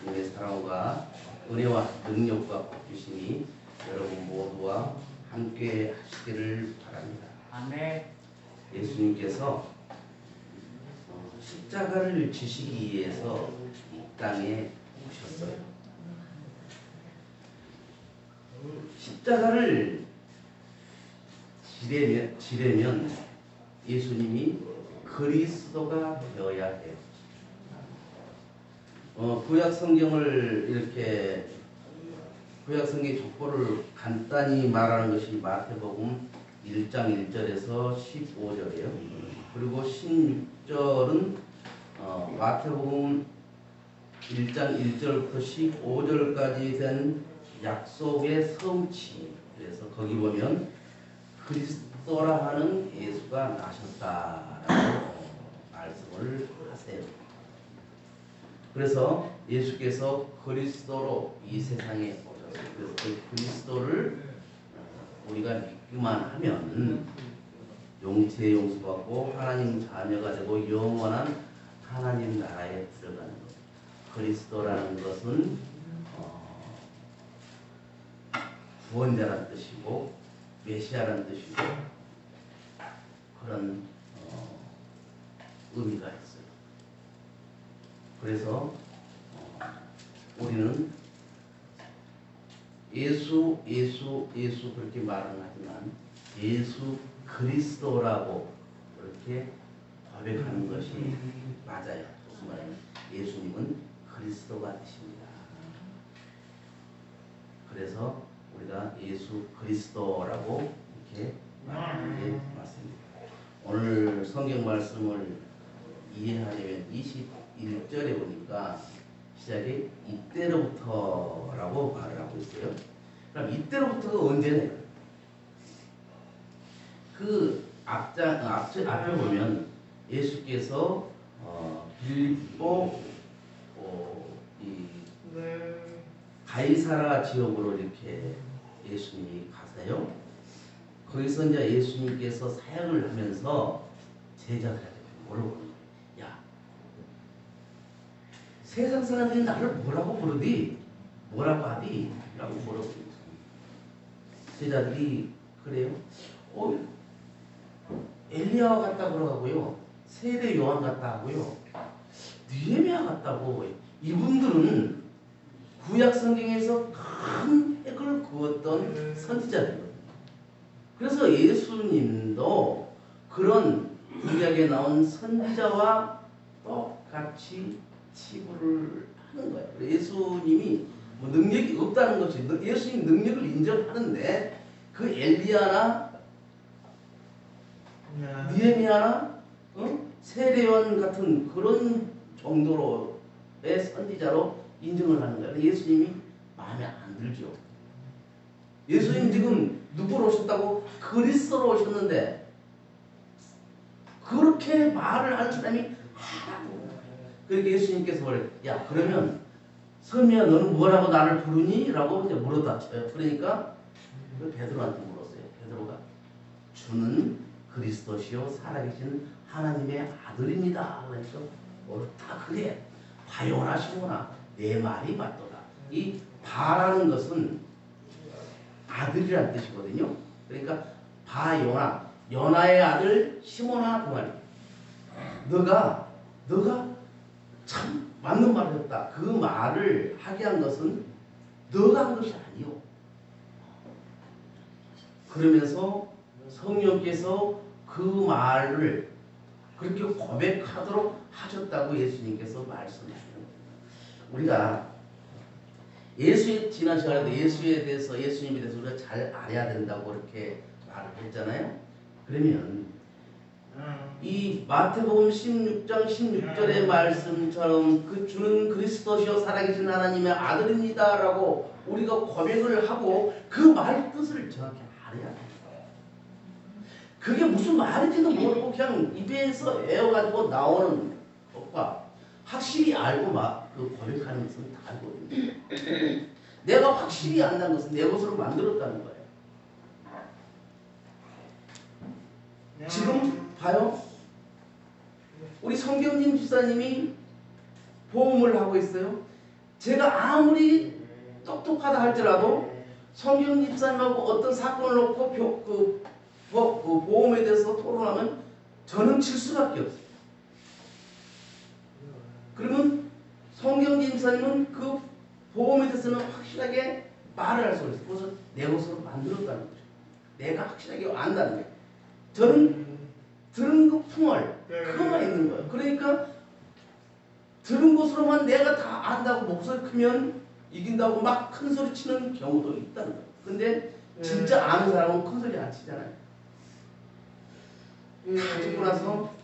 주님의 사랑과 은혜와 능력과 복주심이 여러분 모두와 함께 하시기를 바랍니다. 아멘. 예수님께서 십자가를 지시기 위해서 이 땅에 오셨어요. 십자가를 지려면 예수님이 그리스도가 되어야 해요. 구약 성경을 이렇게 구약 성경 족보를 간단히 말하는 것이 마태복음 1장 1절에서 15절이에요. 그리고 16절은 마태복음 1장 1절부터 15절까지 된 약속의 성취. 그래서 거기 보면 그리스도라 하는 예수가 나셨다라고 말씀을 하세요. 그래서 예수께서 그리스도로 이 세상에 오셨어요. 그래서 그 그리스도를 우리가 믿기만 하면 영체 용서받고 하나님 자녀가 되고 영원한 하나님 나라에 들어가는 것. 그리스도라는 것은 구원자라는 뜻이고 메시아라는 뜻이고 그런 의미가 있어요. 그래서 우리는 예수 그렇게 말은 하지만 예수 그리스도라고 그렇게 고백하는 것이 맞아요. 무슨 말이에요? 예수님은 그리스도가 되십니다. 그래서 우리가 예수 그리스도라고 이렇게 말하는 게 맞습니다. 오늘 성경 말씀을 이해하려면 21절에 보니까 시작이 이때로부터라고 말을 하고 있어요. 그럼 이때로부터가 언제냐? 그 앞에 보면 예수께서 빌립보 가이사라 지역으로 이렇게 예수님이 가세요. 거기서 이제 예수님께서 사역을 하면서 제자들한테 뭐라고 야, 세상 사람들이 나를 뭐라고 부르디? 뭐라고 하디? 라고 물어보고 제자들이 그래요? 엘리야와 같다 그러고요. 세례 요한 같다 하고요. 느헤미야 같다고. 이분들은 구약 성경에서 큰 획을 그었던 선지자들이거든요. 그래서 예수님도 그런 구약에 나온 선지자와 똑같이 치부를 하는 거예요. 예수님이 뭐 능력이 없다는 것이 예수님 능력을 인정하는데 그 엘리야나 느헤미야나 세례요한 같은 그런 정도로의 선지자로 인정을 하는 거예요. 예수님이 마음에 안 들죠. 예수님 지금 누구로 오셨다고? 그리스도로 오셨는데 그렇게 말을 하는 사람이 하나도 없어요. 그러니까 예수님께서 그래, 야 그러면 선미야 너는 뭐라고 나를 부르니? 라고 이제 물었다 쳐요. 그러니까 베드로한테 물었어요. 베드로가 주는 그리스도시요 살아계신 하나님의 아들입니다. 그러니까 옳다 그래. 바요나시구나. 내 말이 맞도다. 이 바라는 것은 아들이란 뜻이거든요. 그러니까 바요나, 요나의 아들 시몬아 그 말이에요. 너가 참 맞는 말을 했다. 그 말을 하게 한 것은 너가 한 것이 아니요. 그러면서 성령께서 그 말을 그렇게 고백하도록 하셨다고 예수님께서 말씀하시는 겁니다. 우리가 지난 시간에도 예수님에 대해서 우리가 잘 알아야 된다고 이렇게 말을 했잖아요. 그러면 이 마태복음 16장 16절의 말씀처럼 그 주는 그리스도시요 살아계신 하나님의 아들입니다 라고 우리가 고백을 하고 그 말 뜻을 정확히 알아야 돼요. 그게 무슨 말인지도 모르고 그냥 입에서 애워가지고 나오는 것과 확실히 알고 그 고백하는 것은 다르거든요. 내가 확실히 안다는 것은 내 것으로 만들었다는 거예요. 지금 봐요. 우리 성경님 집사님이 보험을 하고 있어요. 제가 아무리 똑똑하다 할지라도 성경 집사님하고 어떤 사건을 놓고 보험에 대해서 토론하면 저는 질 수밖에 없어요. 그러면 성경 집사님은 그 보험에 대해서는 확실하게 말을 할 수가 있어요. 그래서 내 것으로 만들었다는 거죠. 내가 확실하게 안다는 거예요. 저는 들은 그 풍월 그거만 있는 거예요. 그러니까 들은 것으로만 내가 다 안다고 목소리 크면 이긴다고 막 큰 소리 치는 경우도 있다는 거예요. 근데 진짜 아는 사람은 큰 소리 안 치잖아요. 다 듣고 나서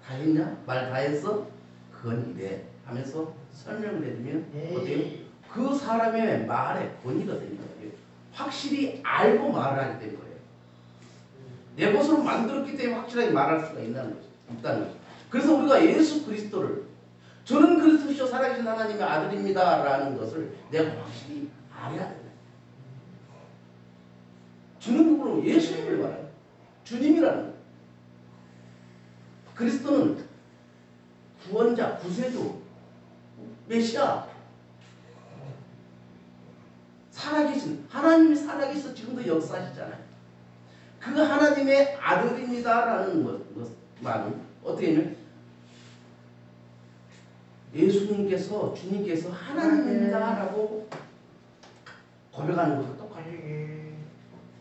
다 했냐? 말 다 했어? 그건 이래 하면서 설명을 해주면 어때요? 그 사람의 말에 권위가 되는 거예요. 확실히 알고 말을 하게 되는 거예요. 내 것으로 만들었기 때문에 확실하게 말할 수가 있다는 거죠. 그래서 우리가 예수 그리스도를 저는 그리스도시요 살아계신 하나님의 아들입니다 라는 것을 내가 확실히 알아야 돼요. 주는 누구로? 예수님을 말해요. 주님이라는 거예요. 그리스도는 구원자, 구세주, 메시아, 살아계신 하나님이 살아계셔서 지금도 역사하시잖아요. 그 하나님의 아들입니다라는 말은 어떻게 하면 예수님께서 주님께서 하나님입니다라고 고백하는 것과 똑같아요.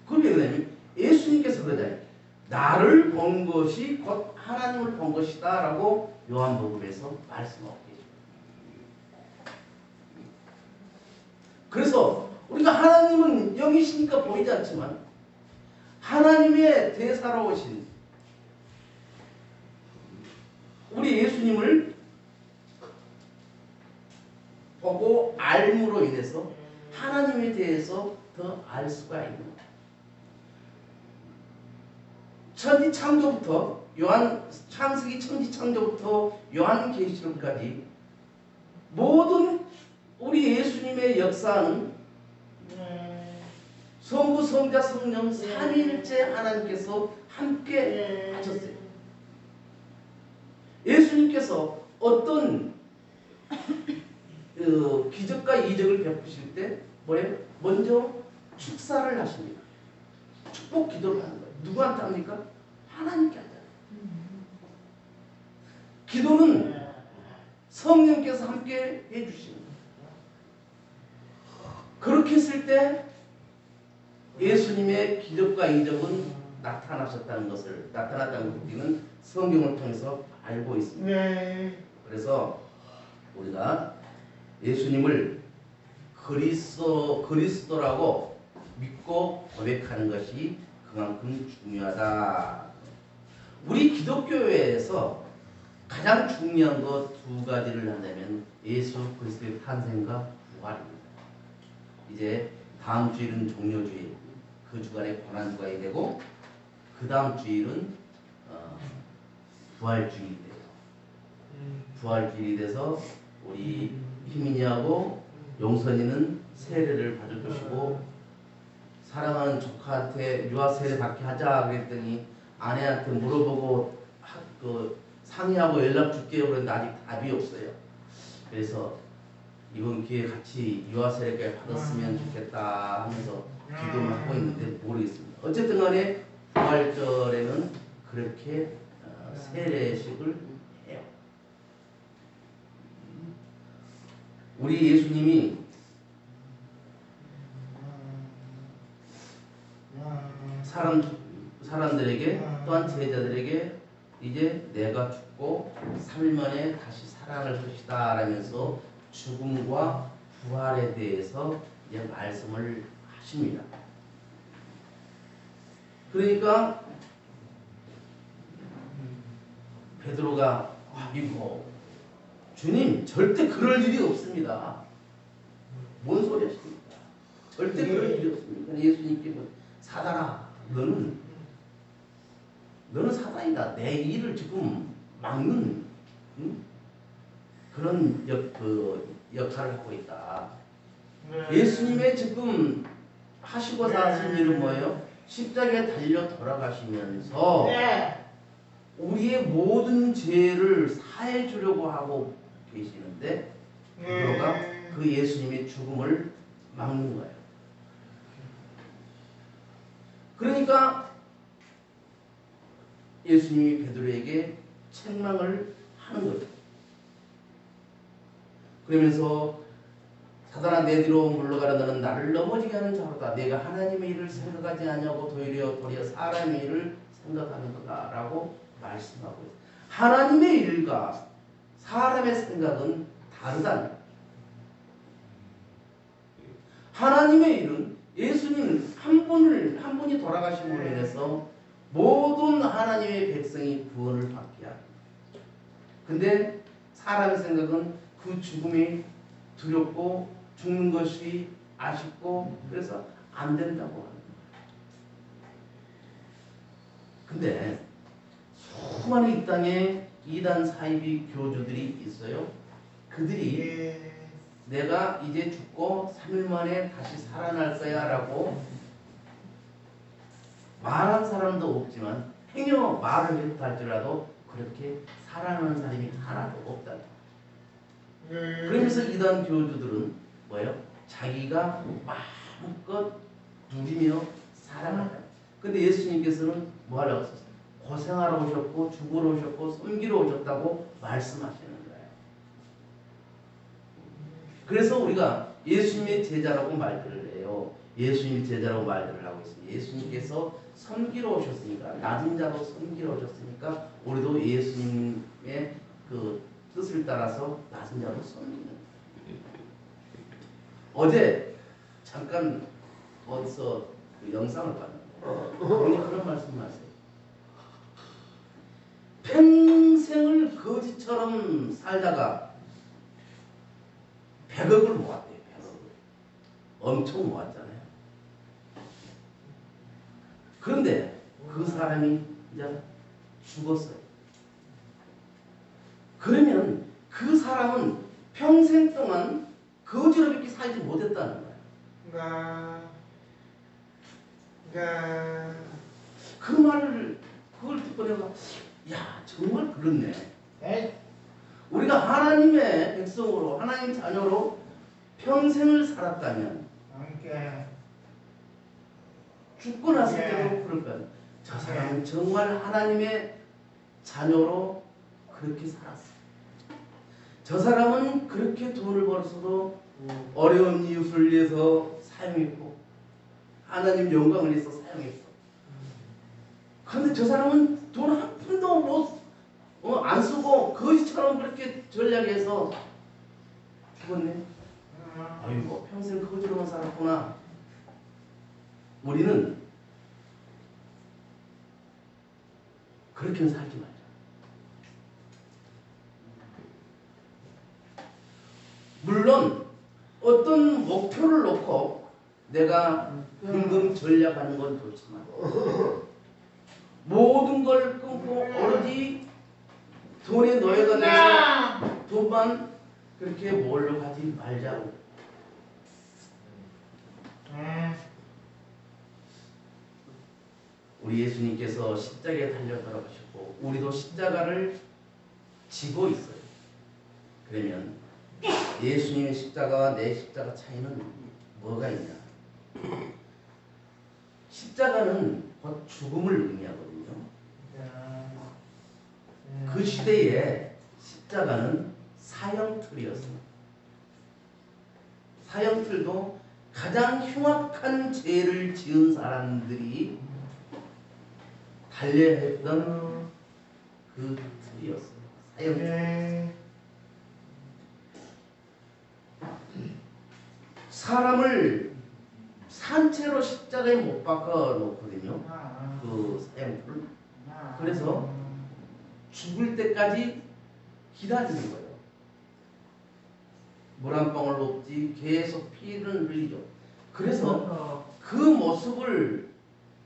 그게 왜 그러냐면 예수님께서 그러잖아요. 나를 본 것이 곧 하나님을 본 것이다라고 요한복음에서 말씀하고 계십니다. 그래서 우리가 하나님은 영이시니까 보이지 않지만 하나님의 대사로우신 우리 예수님을 보고 알므로 인해서 하나님에 대해서 더 알 수가 있는 거예요. 천지 창조부터 창세기 천지 창조부터 요한계시록까지 모든 우리 예수님의 역사는 성부, 성자, 성령 삼위일체 하나님께서 함께 하셨어요. 예수님께서 어떤 기적과 이적을 베푸실 때 뭐예요? 먼저 축사를 하십니다. 축복 기도를 하는 거예요. 누구한테 합니까? 하나님께 하잖아요. 기도는 성령께서 함께 해주시는 거예요. 그렇게 했을 때 예수님의 기적과 이적은 나타났다는 것을 우리는 성경을 통해서 알고 있습니다. 그래서 우리가 예수님을 그리스도라고 믿고 고백하는 것이 그만큼 중요하다. 우리 기독교회에서 가장 중요한 것 두 가지를 한다면 예수 그리스도의 탄생과 부활입니다. 이제 다음 주일은 종료주일, 그 주간에 고난주간이 되고 그 다음 주일은 부활주일이 돼요. 부활주일이 돼서 우리 희민이하고 용선이는 세례를 받을 것이고 사랑하는 조카한테 유아 세례 받게 하자 그랬더니 아내한테 물어보고 상의하고 연락 줄게요 그랬는데 아직 답이 없어요. 그래서 이번 기회에 같이 유아 세례까지 받았으면 좋겠다 하면서 기도를 하고 있는데 모르겠습니다. 어쨌든 간에 부활절에는 그렇게 세례식을 해요. 우리 예수님이 사람들에게 또한 제자들에게 이제 내가 죽고 3일 만에 다시 살아날 것이다 라면서 죽음과 부활에 대해서 이제 말씀을 하십니다. 그러니까 베드로가 이거 주님 절대 그럴 일이 없습니다. 뭔 소리 하십니까? 절대 그럴 일이 없습니다. 예수님께서 사단아 너는 사단이다. 내 일을 지금 막는 그런 역할을 하고 있다. 예수님의 지금 하시고자 하신 일은 뭐예요? 십자가에 달려 돌아가시면서 우리의 모든 죄를 사해 주려고 하고 계시는데 베드로가 그 그 예수님의 죽음을 막는 거예요. 그러니까 예수님이 베드로에게 책망을 하는 거죠. 그러면서 사단아 내 뒤로 물러가라 너는 나를 넘어지게 하는 자로다. 내가 하나님의 일을 생각하지 않냐고 도리어 사람의 일을 생각하는 거다 라고 말씀하고 있어요. 하나님의 일과 사람의 생각은 다르다는 거예요. 하나님의 일은 예수님 한 분이 돌아가심으로 인해서 모든 하나님의 백성이 구원을 받게 합니다. 근데 사람의 생각은 그 죽음이 두렵고 죽는 것이 아쉽고 그래서 안 된다고 합니다. 근데 수많은 이 땅에 이단 사이비 교주들이 있어요. 그들이 내가 이제 죽고 3일 만에 다시 살아날 거야 라고 말한 사람도 없지만 행여 말을 했다 할지라도 그렇게 살아나는 사람이 하나도 없다. 그러면서 이단 교주들은 뭐예요? 자기가 마음껏 누리며 살아가자. 근데 예수님께서는 뭐 하려고 하셨어요? 고생하러 오셨고 죽으러 오셨고 섬기러 오셨다고 말씀하시는 거예요. 그래서 우리가 예수님의 제자라고 말들을 해요. 예수님의 제자라고 말들을 하고 있습니다. 예수님께서 섬기러 오셨으니까 낮은 자로 섬기러 오셨으니까 우리도 예수님의 그 뜻을 따라서 낮은 자로 섬기는 거예요. 어제 잠깐 어디서 그 영상을 봤는데 그분이 그런 말씀하세요. 평생을 거지처럼 살다가 100억을 모았대요. 100억을. 엄청 모았잖아요. 그런데 그 사람이 이제 죽었어요. 그러면 그 사람은 평생 동안 거지로밖에 살지 못했다는 거예요. 그 말을 그걸 듣고 내가 야 정말 그렇네. 우리가 하나님의 백성으로 하나님 자녀로 평생을 살았다면 죽고 났을 때도 그럴 거예요. 저 사람은 정말 하나님의 자녀로 그렇게 살았어요. 저 사람은 그렇게 돈을 벌어서도 어려운 이웃을 위해서 사용했고 하나님 영광을 위해서 사용했어. 그런데 저 사람은 돈 한 푼도 안 쓰고 거지처럼 그렇게 전략해서 죽었네. 아이고 평생 거지로만 살았구나. 우리는 그렇게는 살지 말자. 물론 어떤 목표를 놓고 내가 현금 전략하는 건 좋지만 모든 걸 끊고 오로지 돈에 노예가 돼서 돈만 그렇게 몰려가지 말자고. 우리 예수님께서 십자가에 달려 돌아가셨고 우리도 십자가를 지고 있어요. 그러면 예수님의 십자가와 내 십자가 차이는 뭐가 있냐? 십자가는 곧 죽음을 의미하거든요. 그 시대에 십자가는 사형틀이었습니다. 사형틀도 가장 흉악한 죄를 지은 사람들이 달려야 했던 그 틀이었어요. 사형틀. 사람을 산채로 십자가에 못 박아 놓거든요. 그 사형틀을. 그래서 죽을 때까지 기다리는 거예요. 물 한 방울 없지 계속 피를 흘리죠. 그래서 그 모습을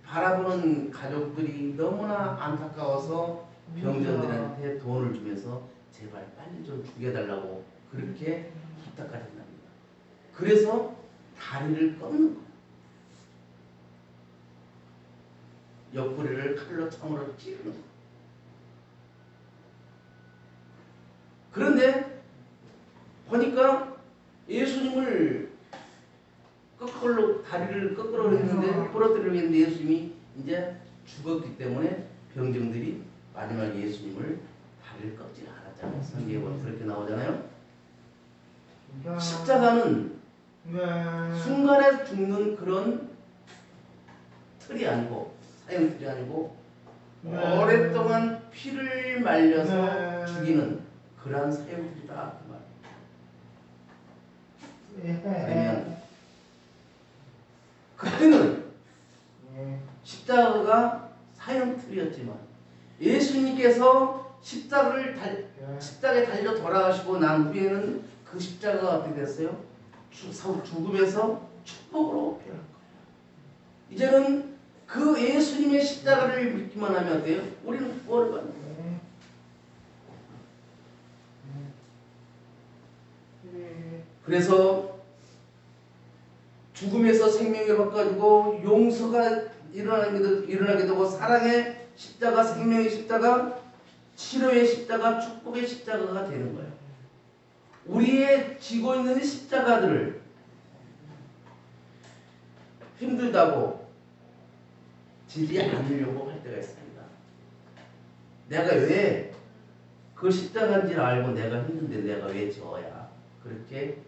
바라보는 가족들이 너무나 안타까워서 병자들한테 돈을 주면서 제발 빨리 좀 죽여달라고 그렇게 부탁까지 합니다. 그래서 다리를 꺾는 거예요. 옆구리를 칼로 창으로 찌르는 거예요. 그런데 보니까 예수님을 다리를 거꾸로 했는데 부러뜨리려고 했는데 예수님이 이제 죽었기 때문에 병정들이 마지막에 예수님을 다리를 꺾지 않았잖아요. 성경에 보면 그렇게 나오잖아요. 십자가는 순간에 죽는 그런 틀이 아니고 사형 틀이 아니고 오랫동안 피를 말려서 죽이는 그러한 사형 틀이다 그 말. 그러면 그때는 십자가가 사형 틀이었지만 예수님께서 십자가에 달려 돌아가시고 난 후에는 그 십자가가 어떻게 됐어요? 죽음에서 축복으로 변한 거예요. 이제는 그 예수님의 십자가를 믿기만 하면 어때요? 우리는 구원을 받는 거예요. 그래서 죽음에서 생명을 바꿔주고 용서가 일어나게 되고 사랑의 십자가, 생명의 십자가, 치료의 십자가, 축복의 십자가가 되는 거예요. 우리의 지고 있는 십자가들을 힘들다고 지지 않으려고 할 때가 있습니다. 내가 왜 그 십자가인지를 알고 내가 힘든데 내가 왜 져야 그렇게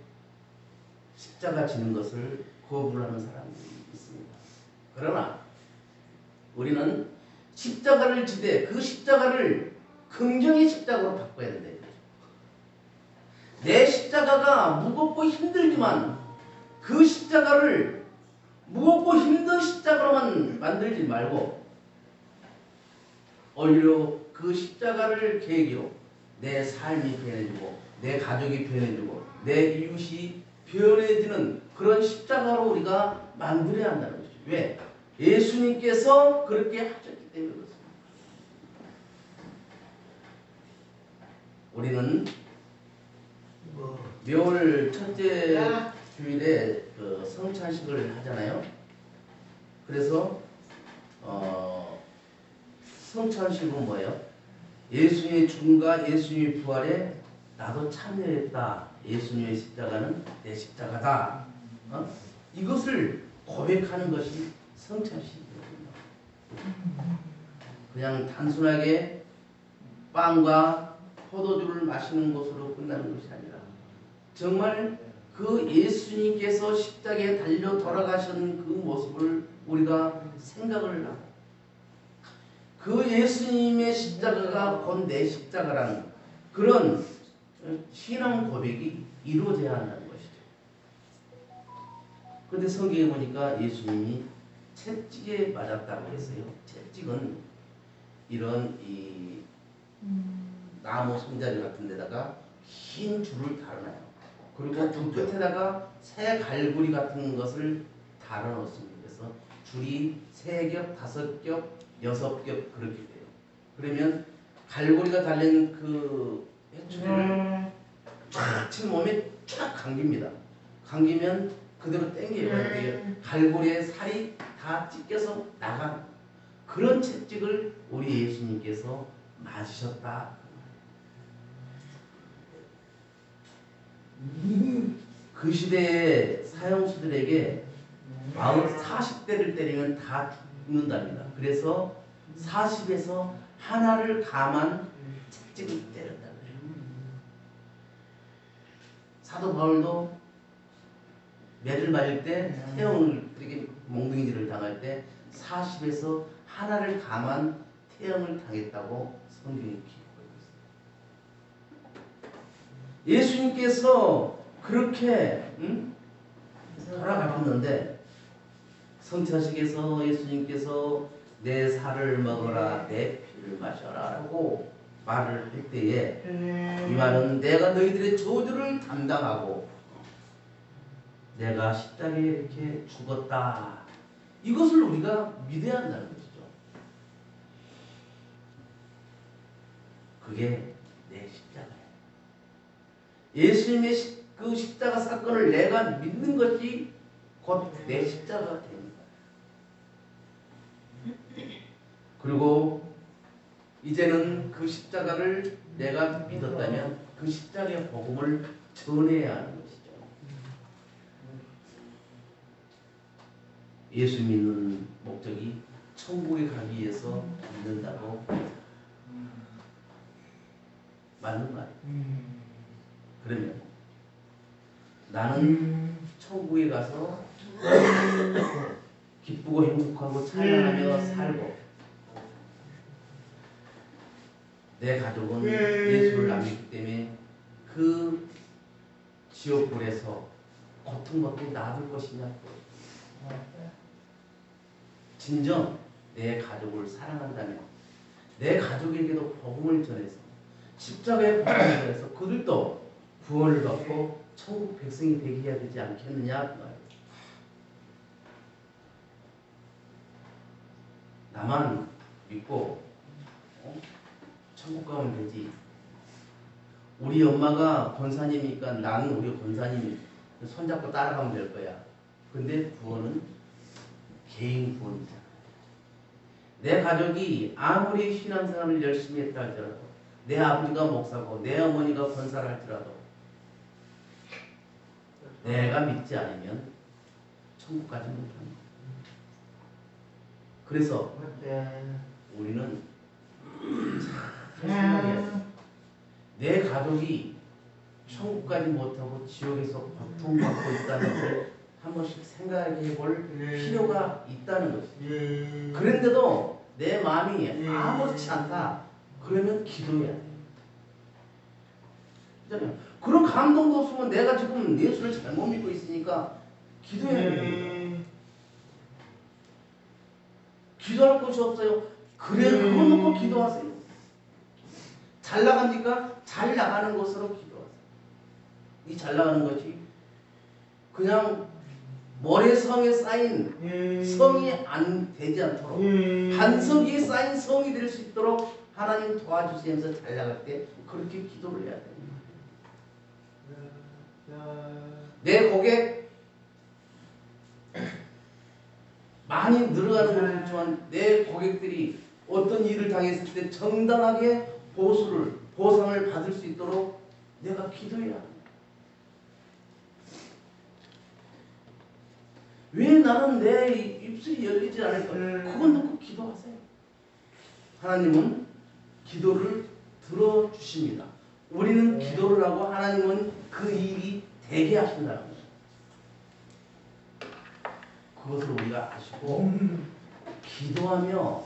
십자가 지는 것을 거부하는 사람들이 있습니다. 그러나 우리는 십자가를 지되 그 십자가를 긍정의 십자가로 바꿔야 된다. 내 십자가가 무겁고 힘들지만 그 십자가를 무겁고 힘든 십자가로만 만들지 말고 오히려 그 십자가를 계기로 내 삶이 변해지고 내 가족이 변해지고 내 이웃이 변해지는 그런 십자가로 우리가 만들어야 한다는 것이죠. 왜? 예수님께서 그렇게 하셨기 때문에 그렇습니다. 우리는 묘월 첫째 주일에 그 성찬식을 하잖아요. 그래서 성찬식은 뭐예요? 예수님의 죽음과 예수님의 부활에 나도 참여했다. 예수님의 십자가는 내 십자가다. 이것을 고백하는 것이 성찬식이거든요. 그냥 단순하게 빵과 포도주를 마시는 것으로 끝나는 것이 아니라 정말 그 예수님께서 십자가에 달려 돌아가신 그 모습을 우리가 생각을 하고 그 예수님의 십자가가 곧 내 십자가라는 그런 신앙 고백이 이루어져야 한다는 것이죠. 그런데 성경에 보니까 예수님이 채찍에 맞았다고 했어요. 채찍은 이런 이 나무 손잡이 같은 데다가 흰 줄을 달아놔요. 그리고 그 끝에다가 새 갈고리 같은 것을 달아놓습니다. 그래서 줄이 3겹, 5겹, 6겹 그렇게 돼요. 그러면 갈고리가 달린 그 해초리를 쫙 치는 몸에 쫙 감깁니다. 감기면 그대로 당겨요. 갈고리에 살이 다 찢겨서 나간 그런 채찍을 우리 예수님께서 맞으셨다. 그 시대의 사형수들에게 40대를 때리면 다 죽는답니다. 그래서 40에서 하나를 감한 채찍을 때렸다고 해요. 사도 바울도 매를 맞을 때 태형을 이렇게 몽둥이질을 당할 때 40에서 하나를 감한 태형을 당했다고 성경이 기록하고 있습니다. 예수님께서 그렇게 돌아가셨는데 성찬식에서 예수님께서 내 살을 먹어라 내 피를 마셔라 라고 말을 할 때에 이 말은 내가 너희들의 저주를 담당하고 내가 십자가에 이렇게 죽었다. 이것을 우리가 믿어야 한다는 것이죠. 그게 내 십자가예요. 예수님의 그 십자가 사건을 내가 믿는 것이 곧 내 십자가가 됩니다. 그리고 이제는 그 십자가를 내가 믿었다면 그 십자가의 복음을 전해야 하는 것이죠. 예수 믿는 목적이 천국에 가기 위해서 믿는다고 맞는 거 아니에요. 그러면 나는 천국에 가서 기쁘고 행복하고 찬양하며 살고 내 가족은 예수를 안 믿기 때문에 그 지옥불에서 고통받게 놔둘 것이냐. 진정 내 가족을 사랑한다면 내 가족에게도 복음을 전해서 십자가의 복음을 전해서 그들도 구원을 받고 천국 백성이 되게 해야 되지 않겠느냐. 나만 믿고 천국 가면 되지. 우리 엄마가 권사님이니까 나는 우리 권사님이 손잡고 따라가면 될 거야. 근데 구원은 개인 구원이잖아. 내 가족이 아무리 신앙생활을 열심히 했다 할지라도 내 아버지가 목사고 내 어머니가 권사를 할지라도 내가 믿지 않으면 천국 가지 못합니다. 그래서 우리는 잘 생각해야 돼. 내 가족이 천국 가지 못하고 지옥에서 고통받고 있다는 것을 한 번씩 생각해 볼 필요가 있다는 것이지. 그런데도 내 마음이 아무렇지 않다. 그러면 기도해야 돼. 그렇잖아요. 그런 감동도 없으면 내가 지금 예수를 잘못 믿고 있으니까 기도해야 됩니다. 기도할 곳이 없어요. 그래, 그거 놓고 기도하세요. 잘 나갑니까? 잘 나가는 것으로 기도하세요. 이 잘 나가는 것이 그냥 모래성에 쌓인 성이 안 되지 않도록 반석에 쌓인 성이 될 수 있도록 하나님 도와주시면서 잘 나갈 때 그렇게 기도를 해야 됩니다. 내 고객 많이 늘어가는 것은 좋지만 내 고객들이 어떤 일을 당했을 때 정당하게 보상을 받을 수 있도록 내가 기도해야 합니다. 왜 나는 내 입술이 열리지 않을까? 그건 놓고 기도하세요. 하나님은 기도를 들어주십니다. 우리는 기도를 하고 하나님은 그 일이 되게 하신다는 거예요. 그것을 우리가 아시고 기도하며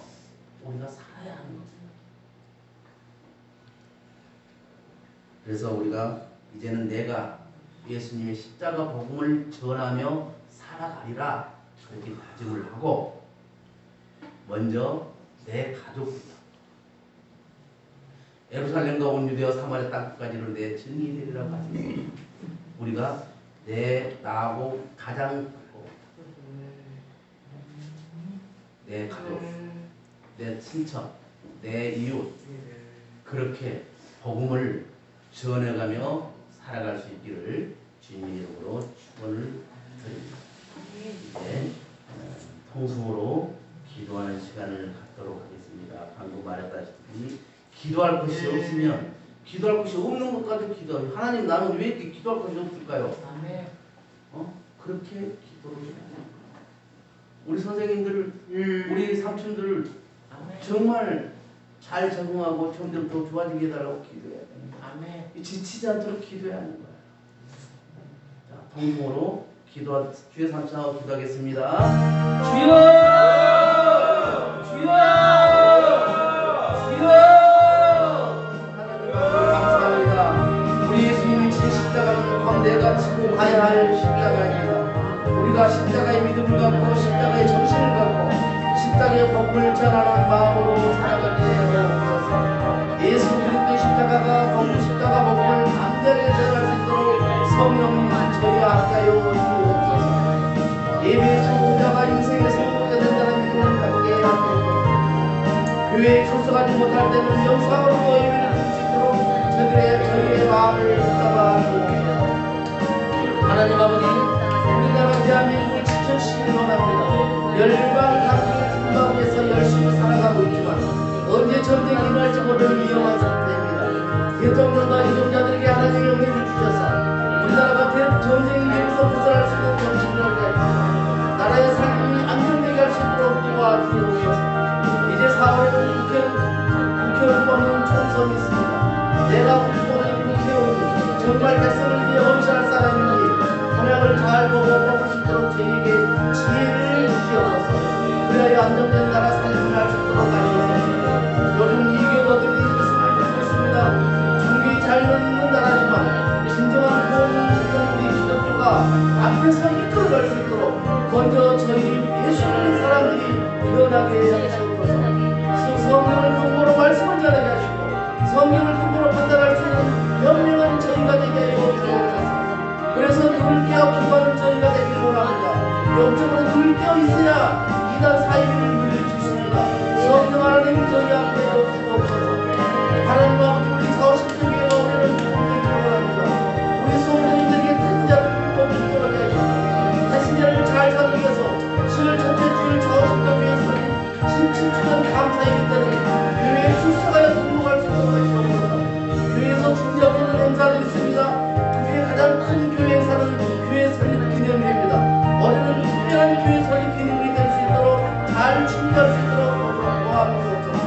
우리가 살아야 하는 것입니다. 그래서 우리가 이제는 내가 예수님의 십자가 복음을 전하며 살아가리라 그렇게 다짐을 하고 먼저 내 가족이다. 예루살렘과 온 유대와 사마리아 땅까지를 내 증인이 되리라고 하십니다. 우리가 나하고 가장 가까운 내 가족, 내 친척, 내 이웃 그렇게 복음을 전해가며 살아갈 수 있기를 주님의 이름으로 축원을 드립니다. 이제 통성으로 기도하는 시간을 갖도록 하겠습니다. 방금 말했다시피 기도할 것이 없으면 기도할 것이 없는 것까지 기도해요. 하나님 나는 왜 이렇게 기도할 것이 없을까요? 그렇게 기도를 해야 돼요. 우리 선생님들, 우리 삼촌들 정말 잘 적응하고 점점 더 좋아지게 해달라고 기도해야 됩니다. 지치지 않도록 기도해야 하는 거예요. 자, 통성으로 주의 삼촌하고 기도하겠습니다. 주여! 주여! 주여! 하나님 감사합니다. 우리 예수님이 진 십자가는 내가 지고 가야 할 십자가입니다. 우리가 십자가의 믿음을 갖고 십자가의 정신을 갖고 십자가의 복음을 전하는 마음으로 살아가게 하옵소서. 예수 그리스도의 십자가가 복음 십자가 복음을 담대하게 전할 수 있도록 성령님 저희와 함께하여 주옵소서. 예배의 성공자가 인생의 성공자 된다는 믿음을 갖게 하옵소서. 교회에 출석하지 못할 때는 영상으로 예배를 드릴 수 있도록 저희의 마음을 붙잡아 주옵소서. 하나님 아버지, 우리나라 대한민국을 지켜 주시기 원합니다. 열방 각국의 팀바위에서 열심히 살아가고 있지만 언제 전쟁이 일어날지 모르는 위험한 상태입니다. 대통령과 이종자들에게 하나님의 은혜를 주셔서 우리나라가 전쟁이 일어나서 부활할 수 있는 정신을 얻게 나라의 삶이 변하게 하시옵소서. 성경을 근거로 말씀을 전하게 하시고 성경을 근거로 판단할 수 있는 현명한 저희가 되게 하여 주옵소서. 그래서 눈을 깨어 기도하는 저희가 되기를 원합니다. 영적으로 눈을 깨어 있어야 이단 사이비를 누릴 수 있습니다. 성령 하나님 저희 앞에 주옵소서. 하나님 아버지 우리 사오십도 교회가 우리는 주님을 원합니다. 우리 성도님들에게 태신자를 꼭 기도하게 하시고 태신자를 잘 살기 위해서 7월 첫째 주일 사오십도 교회에서 17주간 감사의 때는 교회에 출석하여 등록할 수 있도록 하시옵소서. 교회에서 준비하는 행사도 있습니다. 교회의 가장 큰 교회 행사는 교회 설립 기념일입니다. 올해는 특별한 교회 설립 기념일이 될 수 있도록 잘 준비할 수 있도록 도와주옵소서.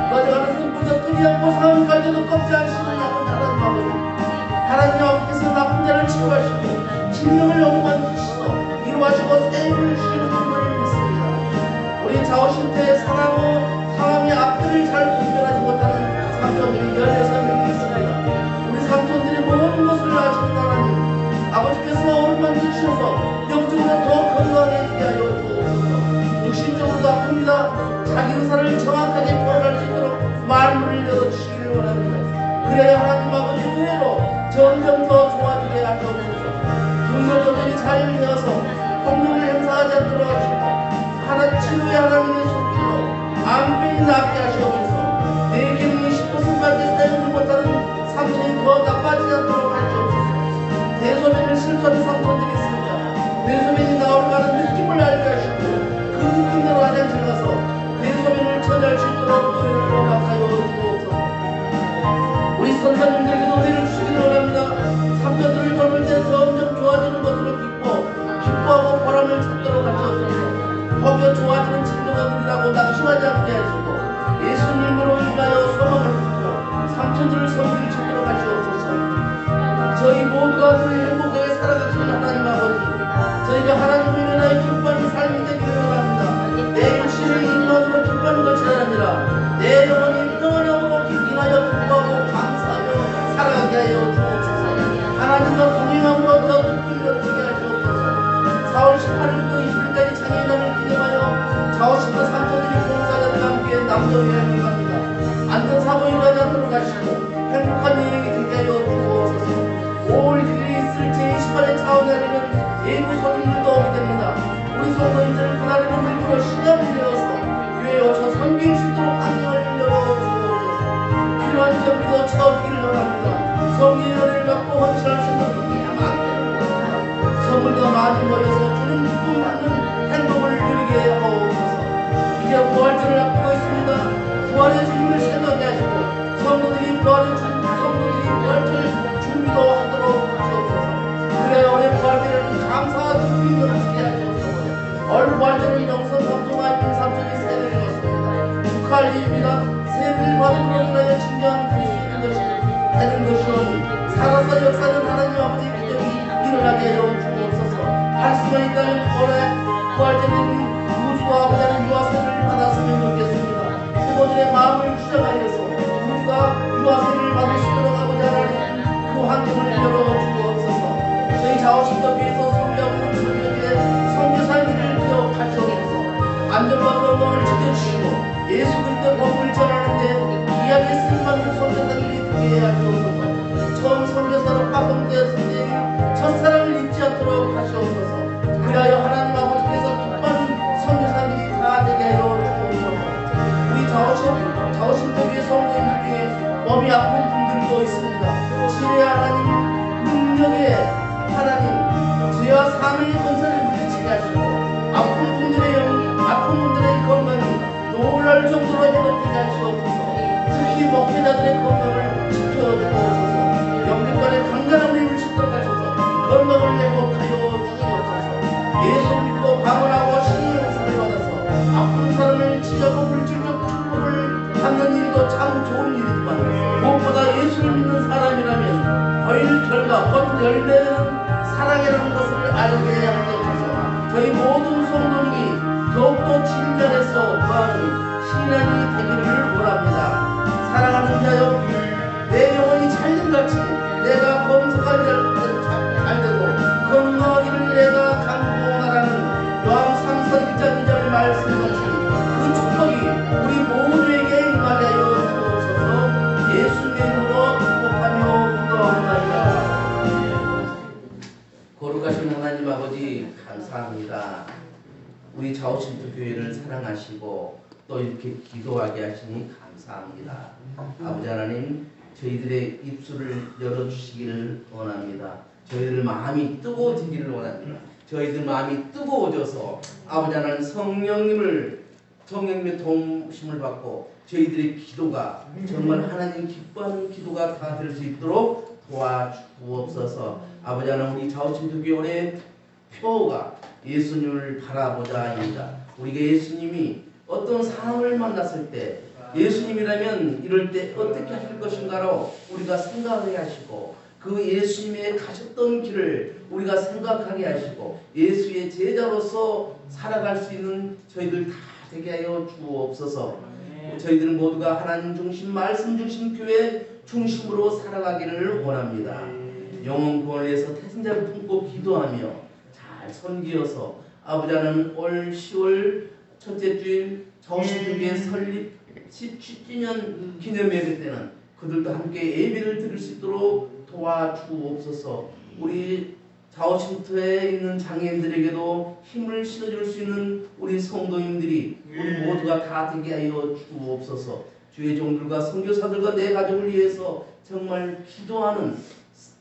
거저가는 눈보다 끄지 않고 사람 갈때도 꺾지 않으시는 나쁜 하나님 아버지, 하나님 아버지께서 나쁜 자를 치유하시고 진명을 영원히 주시고 이루하시고 세임을 주시는 분들을 믿습니다. 우리 자오신태의 상황의 앞들을 잘 분별하지 못하는 삼촌들이 16명이 있습니다. 우리 삼촌들이 모든 것을 아시는 하나님 아버지께서 오른만 주셔서 영적으로 더 건강하게 하게 하여 주옵소서. 육신적으로도 아픕니다. 자기 의사를 정확하게 표현할 수 있도록 말문을 열어주시기를 원합니다. 그래야 하나님 아버지 의외로 점점 더 좋아지게 하시옵소서. 중소도들이 잘 되어서 공동을 행사하지 않도록 하시고 하나님 치료의 하나님의 손길로 암병이 낫게 하시옵소서. 내 기능이 10%밖에 사용을 못하는 삼촌이 더 나빠지지 않도록 하시옵소서. 대소변을 실수하는 삼촌들이 있습니다. 대소변이 나오려는 느낌을 알게 하시고 그 느낌대로 화장실 가서 대소변을 처리할 수 있도록 노래를 허락하여 주옵소서. 우리 선사님들에게도 은혜를 주시기를 원합니다. 삼촌들을 돌볼 때 점점 좋아지는 것으로 기뻐하고 보람을 찾도록 하시옵소서. 혹여 좋아지는 진정어들이라고 낙심하지 않게 하시고 예수님으로 인하여 소망을 품고 삼촌들을 섬기를 찾도록 하시옵소서. 저희 모두가 늘 행복하게 살아가시는 하나님 아버지, 저희가 하나님을 인하여 기뻐하는 삶이 되기를 원합니다. 내 육신을 인만으로 기뻐하는 것이 아니라 내 영혼이 평안함으로 인하여 기뻐하고 감사하며 살아가게 하여 주옵소서. 하나님과 동행함으로 더 깊이 이루어지게 하시옵소서. 4월 18일부터 20일까지 장애인날을 기념하여 자오신도 삼촌들이 봉사자들과 함께 남도에 행복합니다. 안전사고 일어나지 않도록 하시고 행복한 여행이 되게 하여 주옵소서. 5월 1일에 있을 제28회 차원날에는 예부 손님들도 오게 됩니다. 우리 성도님들을 그날에는 일부러 시간을 내어서 교회에 오셔 섬길 수 있도록 환경을 열어주옵소서. 필요한 점도 채워주기를 원합니다. 성령의 은혜를 받고 헌신할 수 있는 분이 많기를 원합니다. 선물도 많이 모여서 주는 기쁨 받는 행복을 누리게 하옵소서. 이제 부활절을 앞두고 있습니다. 부활의 주님을 생각하게 하시고 성도들이 부활절 준비도 하도록 하시옵소서. 그래야 올해 부활절에는 감사와 기쁨이 넘치게 하시옵소서. 올 부활절은 영선 삼촌과 임삼촌이 세례를 받습니다. 축하할 일입니다. 세례를 받음으로 인하여 진정한 그리스도인 것이 되는 것이오니 살아서 역사는 하나님 아버지의 기적이 일어나게 하여 주옵소서. 할 수만 있다면 올해 부활절에는 우주가 아버지의 유아세를 받았으면 좋겠습니다. 부모들의 마음을 주장하여서 우주가 유아세를 받을 수 있도록 아버지 하나님 그 환경을 열어주옵소서. 저희 자오신도 위해서 섬기하고 있는 성도들의 선교사님들을 기억하시옵소서. 안전과 건강을 지켜주시고 예수 그리스도의 복음을 전하는데 귀하게 쓰임받는 선교사들이 되게 하시옵소서. 처음 선교사로 파송되었을 때 첫사랑을 잊지 않도록 하시옵소서. 그리하여 하나님 아버지께서 기뻐하는 선교사들이 다 되게 하여 주옵소서. 우리 자오신도 위의 성도님들 중에 몸이 아픈 분들도 있습니다. 지혜의 하나님, 능력의 하나님, 죄와 사명의 권세를 물리치게 하시고 아픈 분들의 건강이 놀랄 정도로 회복되게 하시옵소서. 특히 목회자들의 건강을 지켜주옵소서. 영국간의 강간함을 입으시도록 하셔서 건강을 회복하여 주시옵소서. 예수 믿고 방언하고 신의 역사를 받아서 아픈 사람을 치료하고 물질적 축복을 받는 일도 참 좋은 일이지만 무엇보다 예수를 믿는 사람이라면 거일 결과 곧 열매는 사랑이라는 것을 알게 하옵소서. 저희 모든 성도님이 더욱더 진전해서 구하는 신앙이 되기를 원합니다. 사랑하는 자여, 내 영혼이 찰림같이 내가 검속한 자를 잘되고 건강하기를 내가 간구하라는 요한 3서 1장 2절 말씀같이 그 거룩하신 하나님 아버지 감사합니다. 우리 좌우신도 교회를 사랑하시고 또 이렇게 기도하게 하시니 감사합니다. 아버지 하나님, 저희들의 입술을 열어주시기를 원합니다. 저희들 마음이 뜨거워지기를 원합니다. 저희들 마음이 뜨거워져서 아버지 하나님 성령님의 도우심을 받고 저희들의 기도가 정말 하나님 기뻐하는 기도가 다 될 수 있도록 도와주옵소서. 아버지 하나님, 우리 좌우신도교회의 표가 예수님을 바라보자입니다. 우리가 예수님이 어떤 상황을 만났을 때 예수님이라면 이럴 때 어떻게 하실 것인가로 우리가 생각하게 하시고, 그 예수님의 가셨던 길을 우리가 생각하게 하시고 예수의 제자로서 살아갈 수 있는 저희들 다 되게 하여 주옵소서. 저희들 모두가 하나님 중심, 말씀 중심 교회 중심으로 살아가기를 원합니다. 영혼 구원을 위해서 태생자를 품고 기도하며 잘 섬기어서 아버지 하나님, 올 10월 첫째 주일 좌우신도교회 설립 10주년 기념 예배 때는 그들도 함께 예배를 드릴 수 있도록 도와주옵소서. 우리 좌우신도에 있는 장애인들에게도 힘을 실어줄 수 있는 우리 성도님들이 우리 모두가 다 되게 하여 주옵소서. 주의 종들과 선교사들과 내 가족을 위해서 정말 기도하는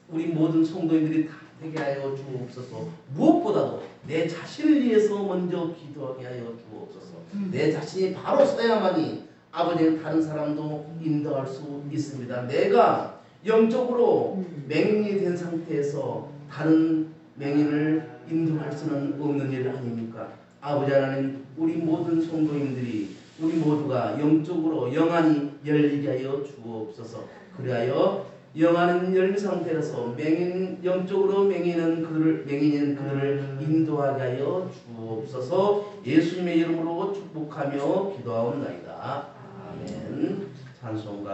우리 모든 성도님들이 다 되게 하여 주옵소서. 무엇보다도 내 자신을 위해서 먼저 기도하게 하여 주옵소서. 내 자신이 바로 서야만이 아버지는 다른 사람도 인도할 수 있습니다. 내가 영적으로 맹인이 된 상태에서 다른 맹인을 인도할 수는 없는 일 아닙니까? 아버지 하나님, 우리 모든 성도님들이 우리 모두가 영적으로 영안이 열리게 하여 주옵소서. 그리하여 영안은 열린 상태에서 영적으로 맹인인 그들을 인도하게 하여 주옵소서. 예수님의 이름으로 축복하며 기도하옵나이다. 아멘. 찬송가